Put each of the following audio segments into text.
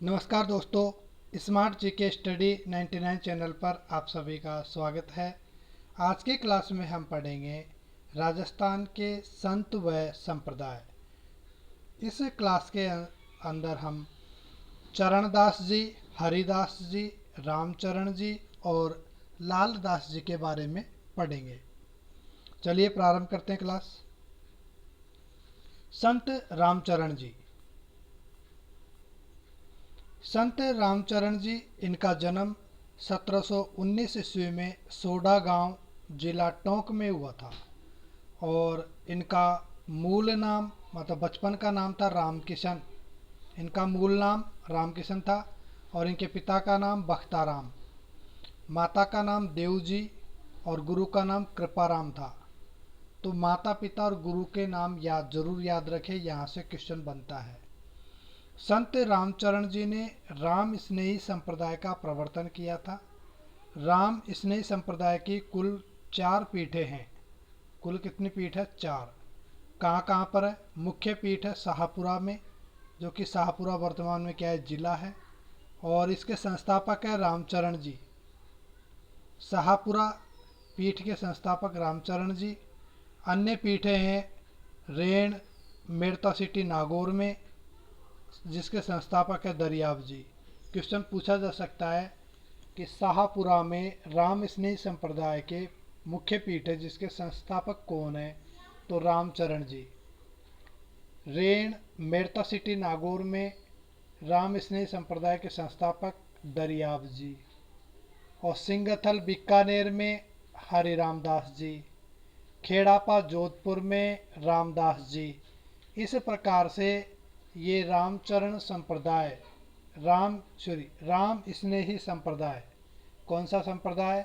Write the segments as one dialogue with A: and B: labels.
A: नमस्कार दोस्तों, smart GK study 99 channel पर आप सभी का स्वागत है। आज के क्लास में हम पढ़ेंगे राजस्थान के संत व संप्रदाय। इस क्लास के अंदर हम चरणदास जी, हरिदास जी, रामचरण जी और लालदास जी के बारे में पढ़ेंगे। चलिए प्रारंभ करते हैं क्लास। संत रामचरण जी। संत रामचरण जी, इनका जन्म 1719 ईस्वी में सोडा गांव, जिला टोंक में हुआ था। और इनका मूल नाम मतलब बचपन का नाम था रामकिशन। इनका मूल नाम रामकिशन था और इनके पिता का नाम बख्ताराम, माता का नाम देवजी और गुरु का नाम कृपाराम था। तो माता पिता और गुरु के नाम जरूर याद रखें, यहाँ से क्वेश्चन बनता है। संत रामचरण जी ने राम स्नेही संप्रदाय का प्रवर्तन किया था। राम स्नेही संप्रदाय की कुल 4 पीठें हैं। कुल कितनी पीठ है? 4। कहाँ कहाँ पर है? मुख्य पीठ है शाहपुरा में, जो कि शाहपुरा वर्तमान में क्या है? जिला है। और इसके संस्थापक है रामचरण जी। शाहपुरा पीठ के संस्थापक रामचरण जी। अन्य पीठें हैं रेण मेड़ता सिटी नागौर में, जिसके संस्थापक है दरियाव जी। क्वेश्चन पूछा जा सकता है कि शाहपुरा में राम स्नेही संप्रदाय के मुख्य पीठ है, जिसके संस्थापक कौन है? तो रामचरण जी। रेण मेड़ता सिटी नागौर में राम स्नेही संप्रदाय के संस्थापक दरियाव जी। और सिंगथल बीकानेर में हरिराम दास जी। खेड़ापा जोधपुर में रामदास जी। इस प्रकार से ये रामचरण संप्रदाय, राम स्नेही संप्रदाय, कौन सा संप्रदाय?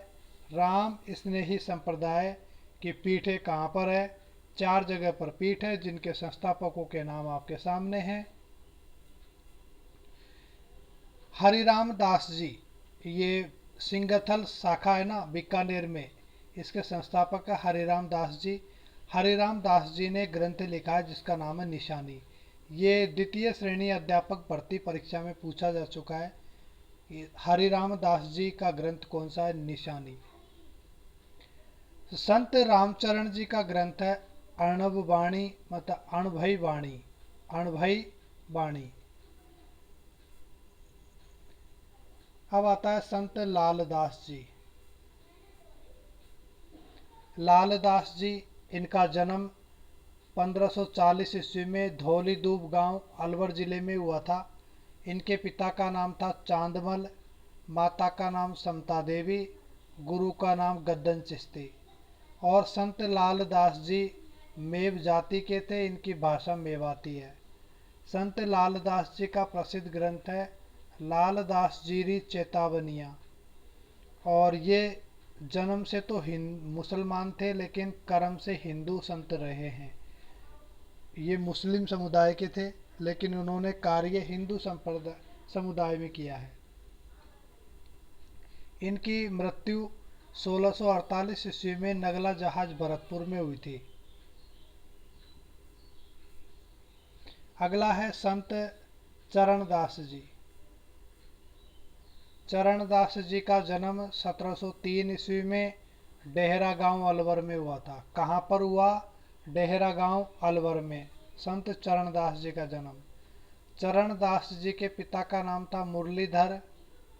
A: राम स्नेही संप्रदाय की पीठें कहाँ पर है? 4 जगह पर पीठ है, जिनके संस्थापकों के नाम आपके सामने हैं। हरिराम दास जी, ये सिंगथल शाखा है ना बीकानेर में, इसके संस्थापक है हरिराम दास जी। हरिराम दास जी ने ग्रंथ लिखा है जिसका नाम है निशानी। ये द्वितीय श्रेणी अध्यापक भर्ती परीक्षा में पूछा जा चुका है। हरिराम दास जी का ग्रंथ कौन सा है? निशानी। संत रामचरण जी का ग्रंथ है अर्णव वाणी, मतलब अणभई वाणी। अणभई वाणी। अब आता है संत लालदास जी। लालदास जी, इनका जन्म 1540 ईस्वी में धौली दूब गांव अलवर जिले में हुआ था। इनके पिता का नाम था चांदमल, माता का नाम समता देवी, गुरु का नाम गद्दन चिश्ती। और संत लालदास जी मेव जाति के थे, इनकी भाषा मेवाती है। संत लालदास जी का प्रसिद्ध ग्रंथ है लालदास जीरी चेतावनियाँ। और ये जन्म से तो मुसलमान थे, लेकिन कर्म से हिंदू संत रहे हैं। ये मुस्लिम समुदाय के थे, लेकिन उन्होंने कार्य हिंदू समुदाय में किया है। इनकी मृत्यु 1648 ईस्वी में नगला जहाज भरतपुर में हुई थी। अगला है संत चरणदास जी। चरणदास जी का जन्म 1703 ईस्वी में डेहरा गांव अलवर में हुआ था। कहाँ पर हुआ? डेहरा गांव अलवर में संत चरणदास जी का जन्म। चरणदास जी के पिता का नाम था मुरलीधर,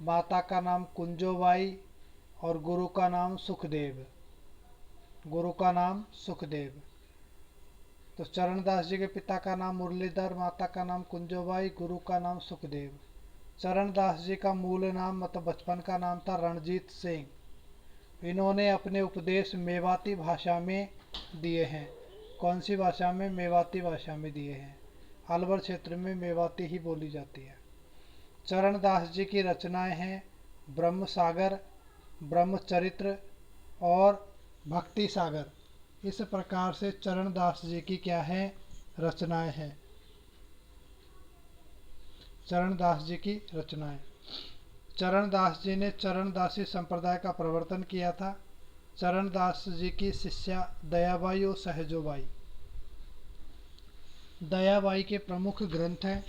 A: माता का नाम कुंजोबाई और गुरु का नाम सुखदेव। गुरु का नाम सुखदेव। तो चरणदास जी के पिता का नाम मुरलीधर, माता का नाम कुंजोबाई, गुरु का नाम सुखदेव। चरणदास जी का मूल नाम मतलब बचपन का नाम था रणजीत सिंह। इन्होंने अपने उपदेश मेवाती भाषा में दिए हैं। कौन सी भाषा में? मेवाती भाषा में दिए हैं। अलवर क्षेत्र में मेवाती ही बोली जाती है। चरणदास जी की रचनाएं हैं ब्रह्म सागर, ब्रह्मचरित्र और भक्ति सागर। इस प्रकार से चरणदास जी की क्या है? रचनाएं हैं। चरणदास जी की रचनाएं। चरणदास जी ने चरणदासी संप्रदाय का प्रवर्तन किया था। चरणदास जी की शिष्या दयाबाई और सहजोबाई। दयाबाई के प्रमुख ग्रंथ हैं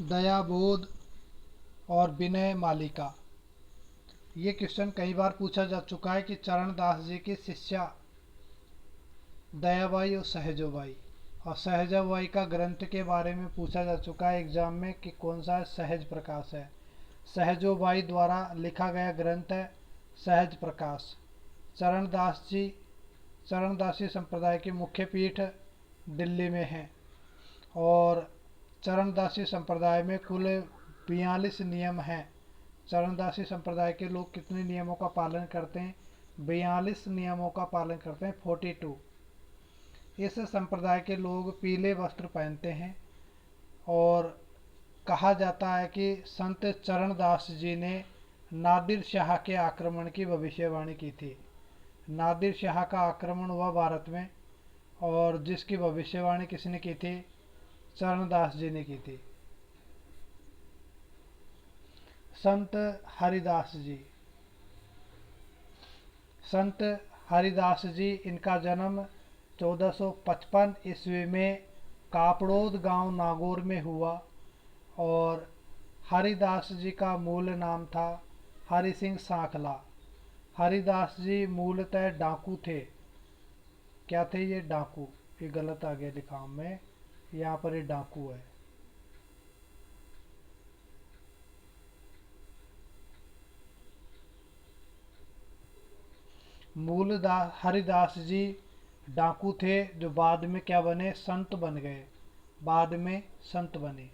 A: दयाबोध, और विनय मालिका। ये क्वेश्चन कई बार पूछा जा चुका है कि चरण दास जी की शिष्या दयाबाई और सहजोबाई, और सहजोबाई का ग्रंथ के बारे में पूछा जा चुका है एग्जाम में कि कौन सा सहज प्रकाश है। सहजोबाई द्वारा लिखा गया ग्रंथ है सहज प्रकाश। चरणदासी संप्रदाय की मुख्य पीठ दिल्ली में है, और चरणदासी संप्रदाय में कुल 42 नियम हैं। चरणदासी संप्रदाय के लोग कितने नियमों का पालन करते हैं? 42 नियमों का पालन करते हैं, 42। इस संप्रदाय के लोग पीले वस्त्र पहनते हैं, और कहा जाता है कि संत चरणदास जी ने नादिर शाह के आक्रमण की भविष्यवाणी की थी। नादिर शाह का आक्रमण हुआ भारत में, और जिसकी भविष्यवाणी किसने की थी? चरणदास जी ने की थी। संत हरिदास जी, संत हरिदास जी, इनका जन्म 1455 ईस्वी में कापड़ोद गांव नागौर में हुआ, और हरिदास जी का मूल नाम था हरि सिंह सांखला। हरिदास जी मूलतः डाकू थे। क्या थे ये? डाकू। ये गलत आ गया लिखा में, यहाँ पर ये डाकू है। हरिदास जी डाकू थे, जो बाद में क्या बने? संत बन गए। बाद में संत बने।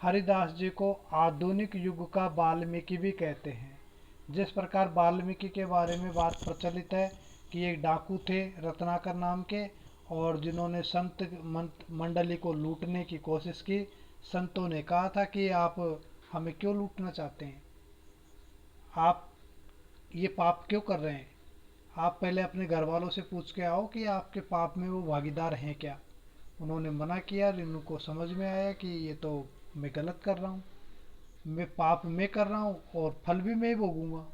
A: हरिदास जी को आधुनिक युग का वाल्मीकि भी कहते हैं। जिस प्रकार वाल्मीकि के बारे में बात प्रचलित है कि ये डाकू थे रत्नाकर नाम के, और जिन्होंने संत मंडली को लूटने की कोशिश की। संतों ने कहा था कि आप हमें क्यों लूटना चाहते हैं, आप ये पाप क्यों कर रहे हैं? आप पहले अपने घर वालों से पूछ के आओ कि आपके पाप में वो भागीदार हैं क्या। उन्होंने मना किया, उनको समझ में आया कि ये तो मैं गलत कर रहा हूँ, मैं पाप में कर रहा हूँ और फल भी मैं ही भोगूंगा।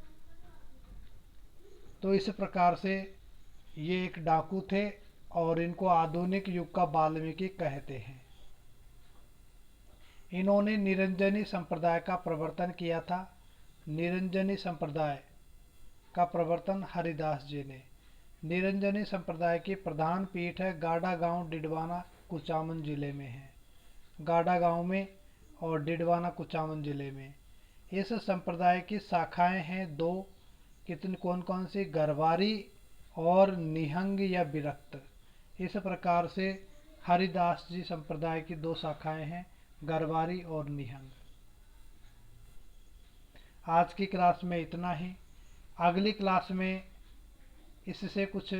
A: तो इस प्रकार से ये एक डाकू थे, और इनको आधुनिक युग का वाल्मीकि कहते हैं। इन्होंने निरंजनी संप्रदाय का प्रवर्तन किया था। निरंजनी संप्रदाय का प्रवर्तन हरिदास जी ने। निरंजनी संप्रदाय की प्रधान पीठ है गाड़ा गांव, डिडवाना, कुचामन जिले में है। गाड़ा गांव में और डिडवाना कुचामन जिले में। इस संप्रदाय की शाखाएं हैं दो। कितनी? कौन कौन सी? गरवारी और निहंग या विरक्त। इस प्रकार से हरिदास जी संप्रदाय की दो शाखाएं हैं, गरवारी और निहंग। आज की क्लास में इतना ही। अगली क्लास में इससे कुछ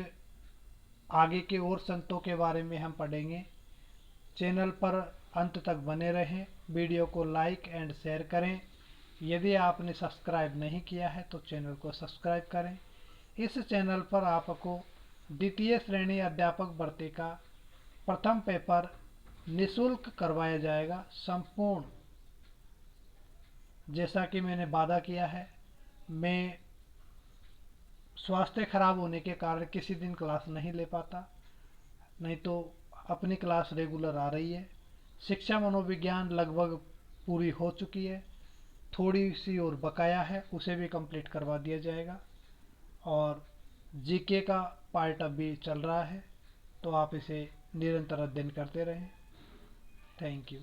A: आगे के और संतों के बारे में हम पढ़ेंगे। चैनल पर अंत तक बने रहें, वीडियो को लाइक एंड शेयर करें। यदि आपने सब्सक्राइब नहीं किया है तो चैनल को सब्सक्राइब करें। इस चैनल पर आपको द्वितीय श्रेणी अध्यापक भर्ती का प्रथम पेपर निःशुल्क करवाया जाएगा, संपूर्ण। जैसा कि मैंने वादा किया है, मैं स्वास्थ्य खराब होने के कारण किसी दिन क्लास नहीं ले पाता, नहीं तो अपनी क्लास रेगुलर आ रही है। शिक्षा मनोविज्ञान लगभग पूरी हो चुकी है, थोड़ी सी और बकाया है, उसे भी कंप्लीट करवा दिया जाएगा। और जीके का पार्ट अभी चल रहा है, तो आप इसे निरंतर अध्ययन करते रहें। Thank you.